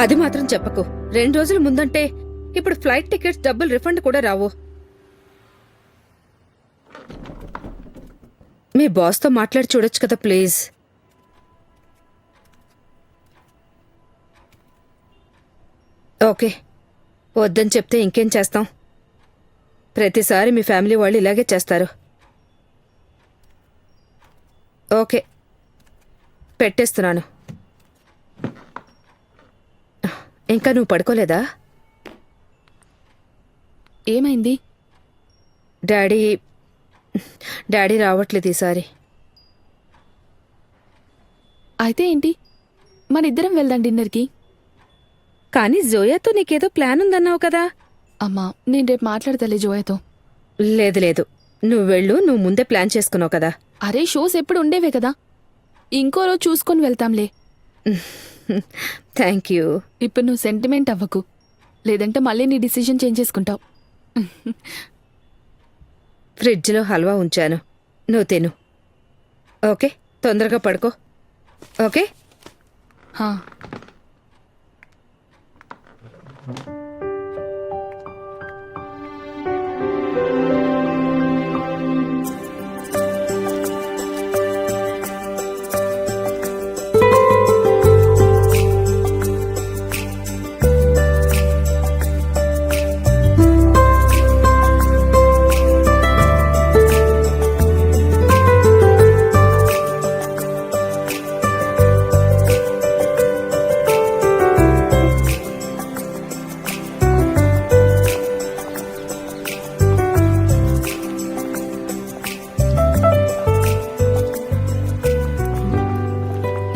అది మాత్రం చెప్పకు. 2 రోజుల ముందంటే ఇప్పుడు ఫ్లైట్ టికెట్స్ డబ్బులు రిఫండ్ కూడా రావు. మీ బాస్తో మాట్లాడి చూడొచ్చు కదా ప్లీజ్. ఓకే, వద్దని చెప్తే ఇంకేం చేస్తాం? ప్రతిసారి మీ ఫ్యామిలీ వాళ్ళు ఇలాగే చేస్తారు. ఓకే, పెట్టేస్తున్నాను. ఇంకా నువ్వు పడుకోలేదా? ఏమైంది? డాడీ రావట్లేదు ఈసారి. అయితే ఏంటి, మనిద్దరం వెళ్దాం డిన్నర్కి. కానీ జోయాతో నీకేదో ప్లాన్ ఉందన్నావు కదా? అమ్మా, నేను రేపు మాట్లాడతలే జోయతో. లేదు, నువ్వు వెళ్ళు. నువ్వు ముందే ప్లాన్ చేసుకున్నావు కదా. అరే, షోస్ ఎప్పుడు ఉండేవే కదా, ఇంకో రోజు చూసుకొని వెళ్తాంలే. Thank you. ఇప్పుడు నువ్వు సెంటిమెంట్ అవ్వకు, లేదంటే మళ్ళీ నీ డిసిజన్ చేంజ్ చేసుకుంటావు. ఫ్రిడ్జ్లో హల్వా ఉంచాను, నువ్వు తిను. ఓకే, తొందరగా పడుకో. ఓకే. హా.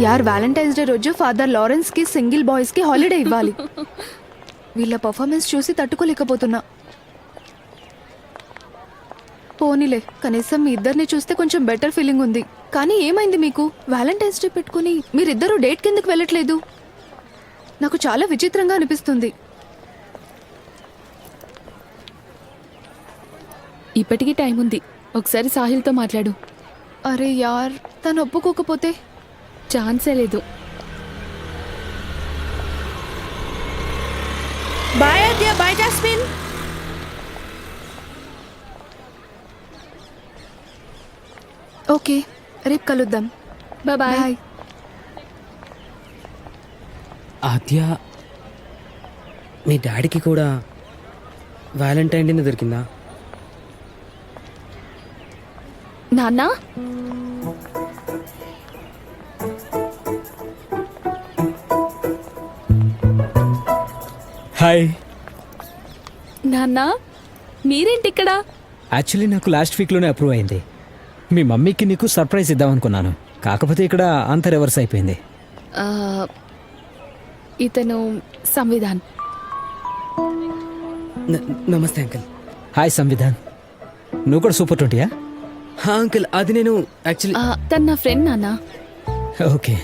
యార్, వ్యాలంటైన్స్ డే రోజు ఫాదర్ లారెన్స్ కి సింగిల్ బాయ్స్ కి హాలిడే ఇవ్వాలి. వీళ్ళ పర్ఫార్మెన్స్ చూసి తట్టుకోలేకపోతున్నా. పోనీలే, కనీసం మీ ఇద్దరిని చూస్తే కొంచెం బెటర్ ఫీలింగ్ ఉంది. కానీ ఏమైంది మీకు? వ్యాలంటైన్స్ డే పెట్టుకుని మీరిద్దరూ డేట్ కిందకు వెళ్ళట్లేదు. నాకు చాలా విచిత్రంగా అనిపిస్తుంది. ఇప్పటికీ టైం ఉంది, ఒకసారి సాహిల్తో మాట్లాడు. అరే యార్, తను ఒప్పుకోకపోతే? ఛాన్సే లేదు. బాయ్ ఆద్య, బాయ్ జాస్మిన్. ఓకే, రేపు కలుద్దాం. బాయ్. ఆద్య, మీ డాడీకి కూడా వ్యాలంటైన్ డే దొరికిందా? నాన్నా, హాయ్. నాన్నా, మీరేంటి ఇక్కడ? యాక్చువల్లీ నాకు లాస్ట్ వీక్లోనే అప్రూవ్ అయింది. మీ మమ్మీకి నీకు సర్ప్రైజ్ ఇద్దామనుకున్నాను, కాకపోతే ఇక్కడ అంత రివర్స్ అయిపోయింది. ఆ, ఇతను సంవిధాన్. నమస్తే అంకుల్. హాయ్ సంవిధాన్, నువ్వు కూడా సూపర్ 20యా? అంకుల్, అది నేను యాక్చువల్లీ తన నా ఫ్రెండ్ నాన్నా. ఓకే,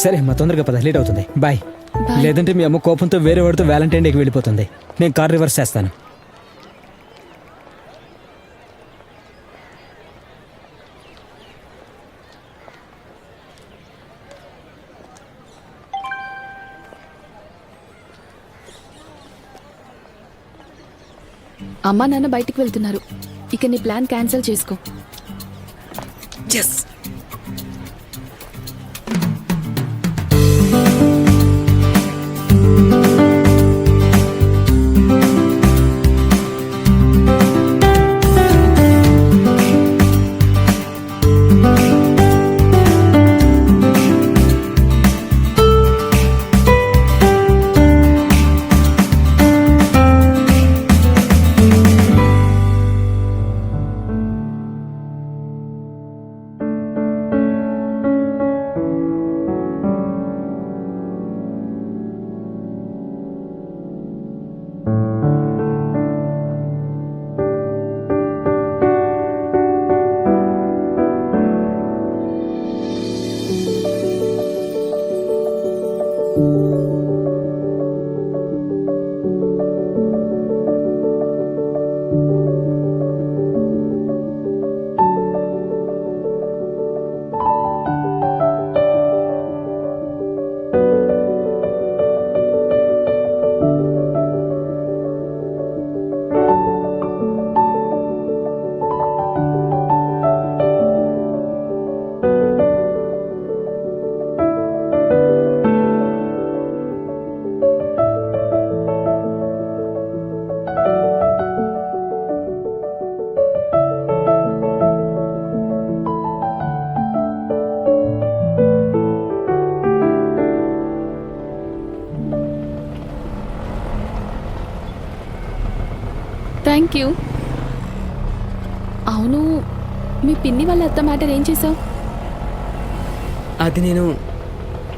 సరే మా తొందరగా పద, లేట్ అవుతుంది. బాయ్. Bye. లేదంటే మీ అమ్మ కోపంతో వేరే వాడితో వ్యాలంటైన్ డేకి వెళ్ళిపోతుంది. నేను కార్ రివర్స్ చేస్తాను. అమ్మా నాన్న బయటికి వెళ్తున్నారు, ఇక నీ ప్లాన్ క్యాన్సిల్ చేసుకో. ఎస్. Thank you. అవును, మీ పిన్ని వాళ్ళ అత్త మ్యాటర్ ఏం చేసావు? అది నేను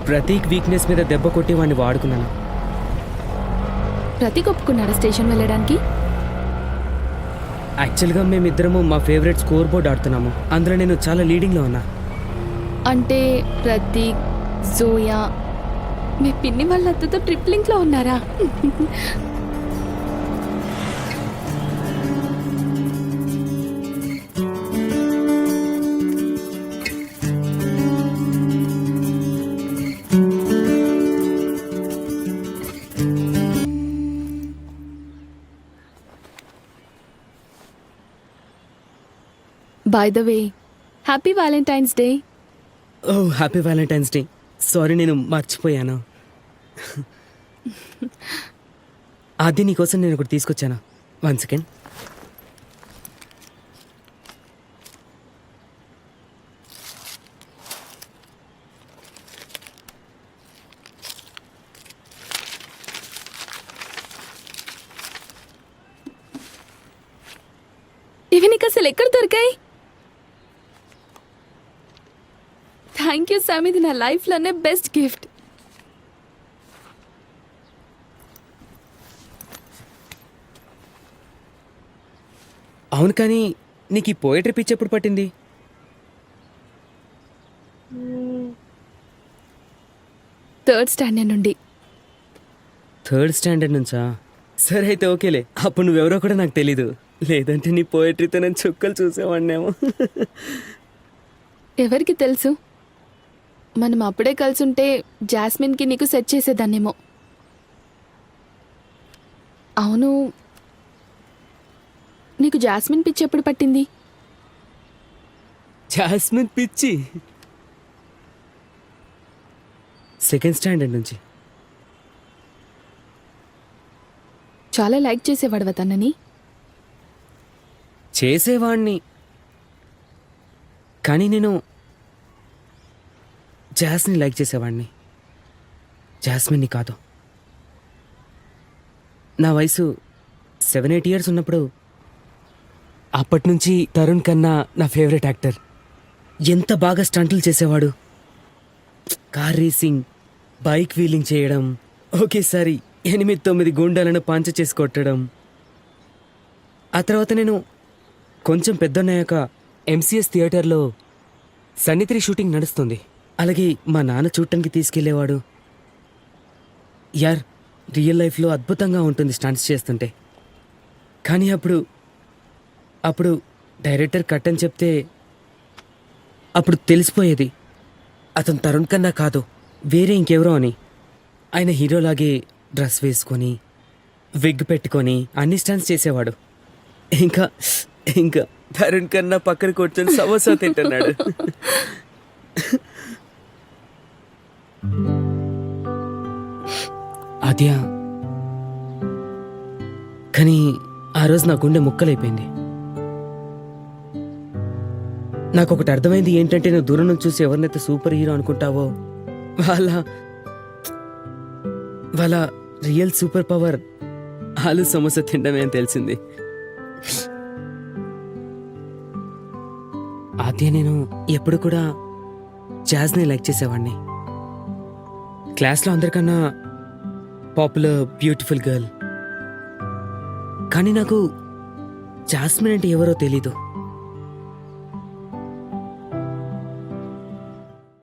ప్రతీక్ వీక్నెస్ మీద దెబ్బ కొట్టి వాడిని వాడుకున్నాను. ప్రతీక్ ఒప్పుకున్నాడా స్టేషన్ వెళ్ళడానికి? యాక్చువల్గా మేమిద్దరము మా ఫేవరెట్ స్కోర్ బోర్డ్ ఆడుతున్నాము. అందులో నేను చాలా లీడింగ్లో ఉన్నా. అంటే ప్రతీక్, జోయా మీ పిన్ని వాళ్ళ అత్తతో ట్రిప్లింగ్లో ఉన్నారా? By the way, happy valentine's day. Oh happy valentine's day. Sorry, నేను మర్చిపోయాను. అది నీకోసం నేను ఒకటి తీసుకొచ్చాను. 1 సెకండ్. ఇవి నీకు అసలు ఎక్కడ దొరికాయి? థ్యాంక్ యూ సామ్, ఇది నా లైఫ్లోనే బెస్ట్ గిఫ్ట్. అవును, కానీ నీకు ఈ పోయట్రీ పిచ్ ఎప్పుడు పట్టింది? థర్డ్ స్టాండర్డ్ నుండి. థర్డ్ స్టాండర్డ్ నుంచా? సరే అయితే ఓకేలే. అప్పుడు నువ్వెవరో కూడా నాకు తెలీదు. లేదంటే నీ పోయట్రీతో నేను చుక్కలు చూసేవాడినేమో. ఎవరికి తెలుసు, మనం అప్పుడే కలిసుంటే జాస్మిన్కి నీకు సెట్ చేసేదాన్నేమో. అవును, నీకు జాస్మిన్ పిచ్చి ఎప్పుడు పట్టింది? జాస్మిన్ పిచ్చి సెకండ్ స్టాండర్డ్ నుంచి. చాలా లైక్ చేసేవాడు తనని. చేసేవాణ్ణి, కానీ నేను జాస్ని లైక్ చేసేవాడిని, జాస్మిన్ని కాదు. నా వయసు 7-8 ఇయర్స్ ఉన్నప్పుడు అప్పటి నుంచి తరుణ్ కన్నా నా ఫేవరెట్ యాక్టర్. ఎంత బాగా స్టంట్లు చేసేవాడు. కార్ రేసింగ్, బైక్ వీలింగ్ చేయడం, ఒకేసారి 8-9 గుండాలను పంచ చేసి కొట్టడం. ఆ తర్వాత నేను కొంచెం పెద్దన్నాయాక MCS థియేటర్లో సన్నిత్రి షూటింగ్ నడుస్తుంది. అలాగే మా నాన్న చూడటానికి తీసుకెళ్లేవాడు. యార్, రియల్ లైఫ్లో అద్భుతంగా ఉంటుంది స్టంట్స్ చేస్తుంటే. కానీ అప్పుడు డైరెక్టర్ కట్ అని చెప్తే అప్పుడు తెలిసిపోయేది అతను తరుణ్ కన్నా కాదు, వేరే ఇంకెవరో అని. ఆయన హీరోలాగే డ్రెస్ వేసుకొని, విగ్ పెట్టుకొని అన్ని స్టంట్స్ చేసేవాడు. ఇంకా ఇంకా తరుణ్ కన్నా పక్కన కూర్చొని సమోసా తింటున్నాడు. అద్యా, కానీ ఆ రోజు నా గుండె ముక్కలైపోయింది. నాకు ఒకటి అర్థమైంది ఏంటంటే, నువ్వు దూరం నుంచి చూసి ఎవరినైతే సూపర్ హీరో అనుకుంటావో వాళ్ళ రియల్ సూపర్ పవర్ ఆలు సమోసా తినడమే అని తెలిసింది. అదే నేను ఎప్పుడు కూడా జాజ్ని లైక్ చేసేవాడిని. క్లాస్లో అందరికన్నా పాపులర్, బ్యూటిఫుల్ గర్ల్. కానీ నాకు జాస్మిన్ అంటే ఎవరో తెలీదు.